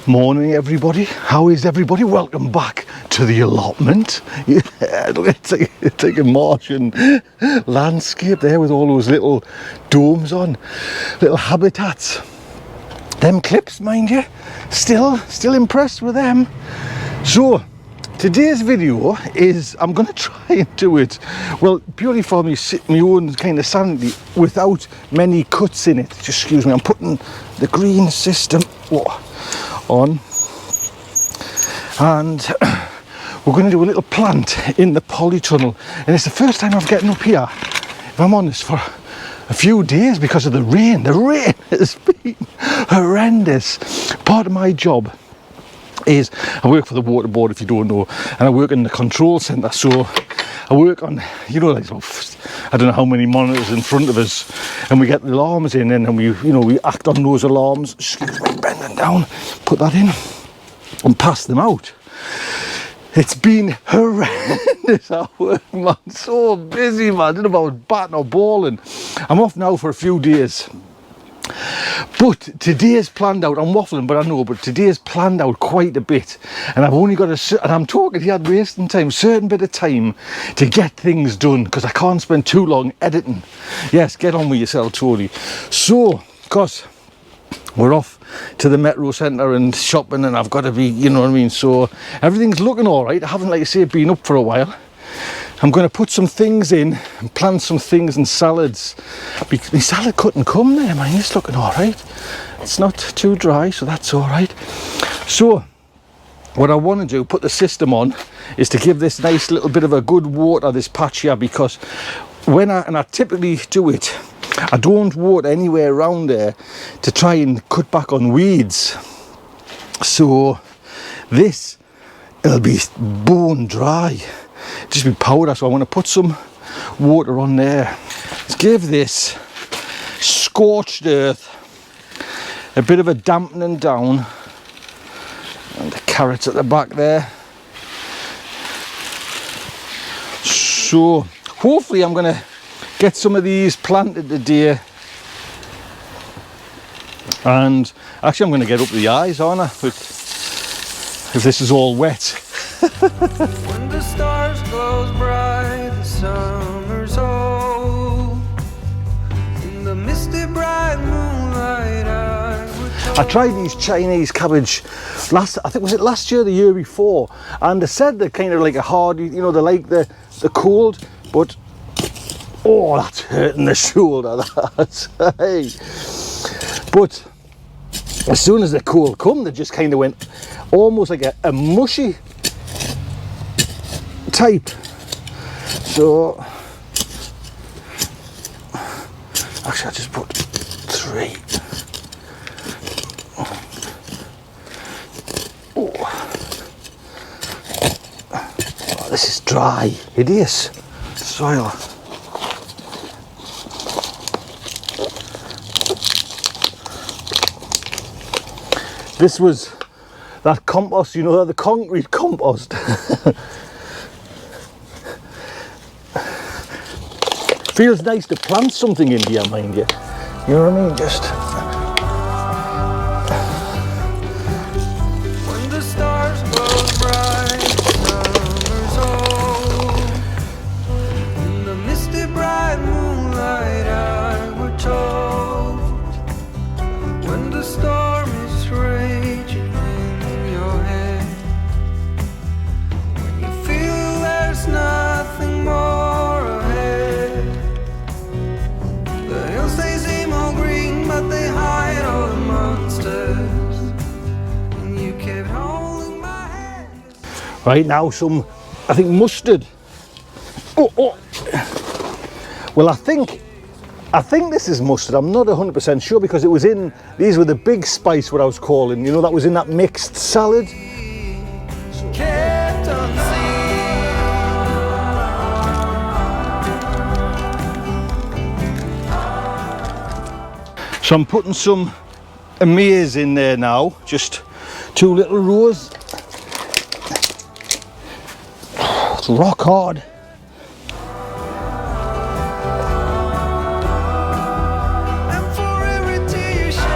Morning everybody, how is everybody? Welcome back to the allotment. Yeah, it's like a Martian landscape there with all those little domes on, little habitats. Them clips, mind you, still impressed with them. So today's video is, I'm going to try and do it, well, purely for my own kind of sanity, without many cuts in it. Just excuse me, I'm putting the green system on, and we're going to do a little plant in the polytunnel. And it's the first time I've getting up here, if I'm honest, for a few days because of the rain. The rain has been horrendous. Part of my job is, I work for the water board, if you don't know, and I work in the control centre. So I work on, you know, like, I don't know how many monitors in front of us, and we get the alarms in, and we act on those alarms. Excuse me, bending down, put that in and pass them out. It's been horrendous at work, man. So busy, man. I don't know about batting or balling. I'm off now for a few days. But today's planned out. I'm waffling, but I know, but today's planned out quite a bit. And I've only got and I'm talking here, wasting time, certain bit of time to get things done, because I can't spend too long editing. Yes, get on with yourself, totally. So, because we're off to the metro centre and shopping, and I've got to be, you know what I mean? So everything's looking all right. I haven't, like I say, been up for a while. I'm going to put some things in and plant some things in salads. My salad couldn't come there, man. It's looking all right. It's not too dry, so that's all right. So what I want to do, put the system on, is to give this nice little bit of a good water, this patch here, because when I typically do it, I don't water anywhere around there to try and cut back on weeds. So this, it'll be bone dry, just be powder. So I want to put some water on there. Let's give this scorched earth a bit of a dampening down, and the carrots at the back there. So hopefully I'm going to get some of these planted today. And actually I'm going to get up the eyes, aren't I, if this is all wet. When the stars glow bright, the summer's old. In the misty bright moonlight, I tried these Chinese cabbage I think, was it last year, the year before, and they said they're kind of like a hardy, you know, they like the cold, but oh, that's hurting the shoulder, that. Hey. But as soon as the cold come, they just kind of went almost like a mushy type. So actually I just put 3. Oh, this is dry, hideous soil. This was that compost, you know, the concrete compost. Feels nice to plant something in here, mind you. You know what I mean? Just. when the stars glow bright, summer's old. In the misty bright moonlight, I were told. When the storm is raging in your head, when you feel there's nothing more ahead, the hills they seem all green, but they hide all the monsters, and you kept holding my hand. Right now, some, I think, mustard. Oh. Well, I think this is mustard. I'm not 100% sure, because it was in, these were the big spice, what I was calling, you know, that was in that mixed salad. Kept unseen. So I'm putting some maize in there now, just 2 little rows. It's rock hard. And for every tear you shed,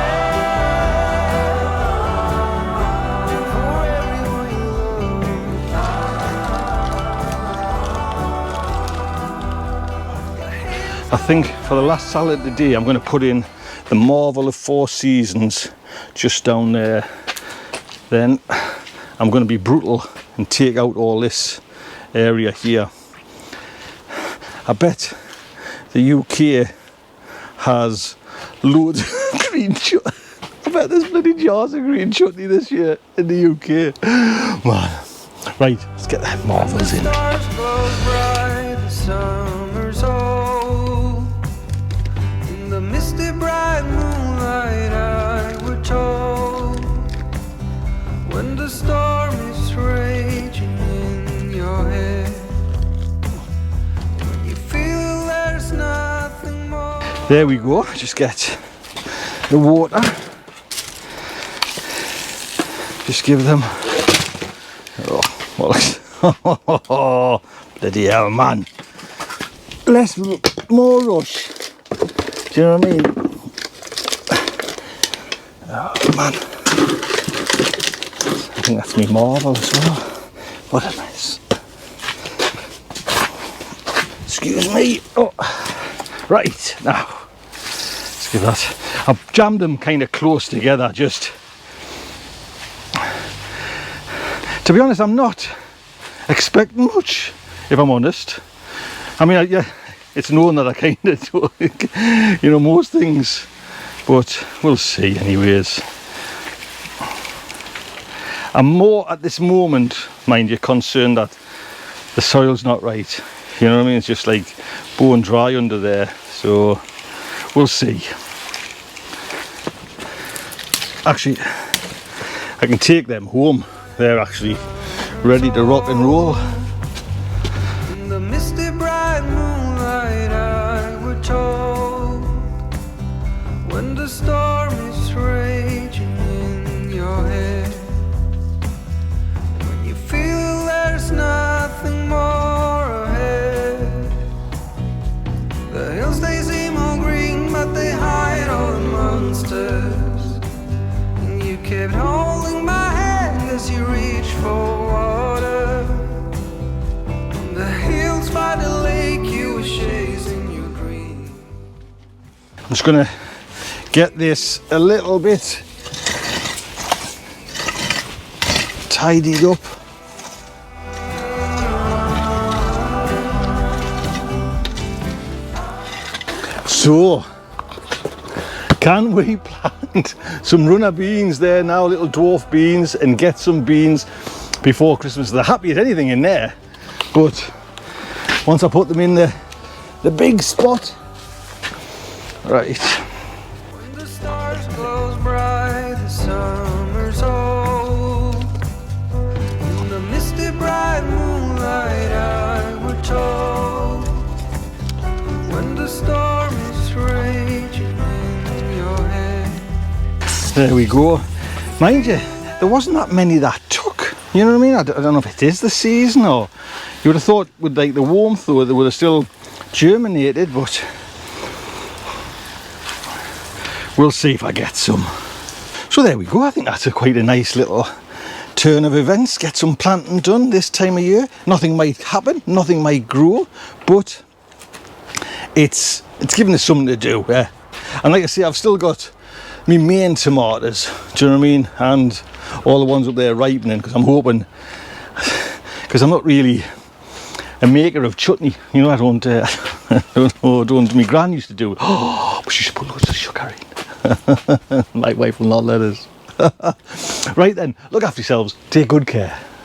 I think for the last salad today I'm going to put in the Marvel of Four Seasons just down there. Then I'm going to be brutal and take out all this area here. I bet the UK has loads of green chutney. I bet there's bloody jars of green chutney this year in the UK. Man. Right, let's get that Marvels in. Stars glow bright, the summer's old. In the misty bright moonlight I were told, when the storm is raging in your head, when you feel there's nothing more. There we go, just get the water. Just give them, oh, bloody hell, man. Less, more rush. Do you know what I mean? Oh, man. I think that's me Marvel as well. What a mess. Excuse me. Oh, right, now. Let's give that. I've jammed them kind of close together, just. To be honest, I'm not expecting much, if I'm honest. I mean, yeah, it's known that I kind of do, you know, most things, but we'll see anyways. I'm more at this moment, mind you, concerned that the soil's not right. You know what I mean? It's just like bone dry under there, so we'll see. Actually, I can take them home. They're actually ready to rock and roll. In the misty bright moonlight I were told, when the storm is raging in your head, when you feel there's nothing more ahead, the hills they seem all green but they hide all the monsters, and you kept holding my hand as you reach for water. On the hills by the lake you were chasing your dream. I'm just gonna get this a little bit tidied up. So, can we plant some runner beans there now, little dwarf beans, and get some beans before Christmas? They're happy as anything in there, but once I put them in the big spot, right. When the stars glow bright, the summer's old. In the misty bright moonlight I were told, when the storm is raging in your head. There we go. Mind you, there wasn't that many that took. You know what I mean? I don't know if it is the season, or you would have thought with like the warmth though they would have still germinated, but we'll see if I get some. So there we go. I think that's quite a nice little turn of events. Get some planting done this time of year. Nothing might happen, nothing might grow, but it's giving us something to do. Yeah. And like I say, I've still got my main tomatoes, do you know what I mean, and all the ones up there ripening, because I'm hoping, because I'm not really a maker of chutney, you know. I don't my gran used to do it. Oh, but she should put loads of sugar in. My wife will not let us. Right then, look after yourselves, take good care.